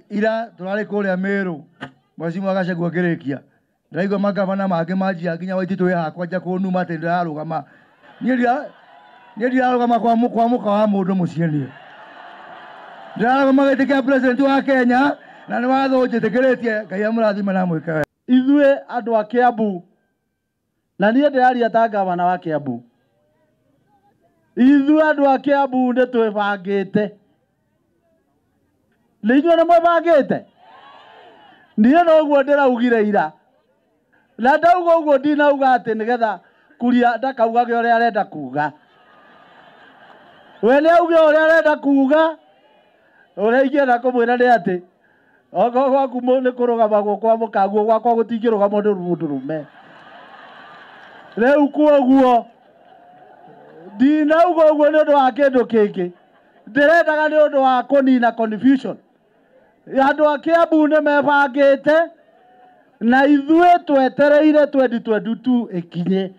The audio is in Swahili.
ira turare kuria Meru Mheshimiwa Gachagua ngirikia ndaigua magavana make manjia nginya Waititu yakwa nja kunuma ati ndirarugama nie ndirarugama kwa muka wa mundu mucieni ndirarugama giti kia president wa Kenya na ni watho njitikiretie Ngai amurathime na mwike Ithue andu a Kiambu na nie ndiraria ta gavana wa Kiambu Ithue andu a Kiambu ni twibangite ni inyuĩ nĩ mwĩbangĩte niĩ noguo ndĩraugire ira na ndauga ũguo ndinauga atĩ nĩgetha Kuria ndakaugage ũrĩa arenda kuga we nĩ auge ũrĩa arenda kuga ũrĩa ingĩenda kũmwĩra nĩ atĩ oko gwaku nĩ kũrũgama gũkwa mũkaguo gwakwa gũtingĩrũgama nĩ mũndũrũme rĩu kuoguo ndinauga ũguo nĩ ũndũ wa kĩndũ kĩngĩ ndĩrendaga nĩ ũndũ wa kũnina confusion andu a Kiambu nĩ mebangĩte na ithuĩ twetereire 2022 ikinye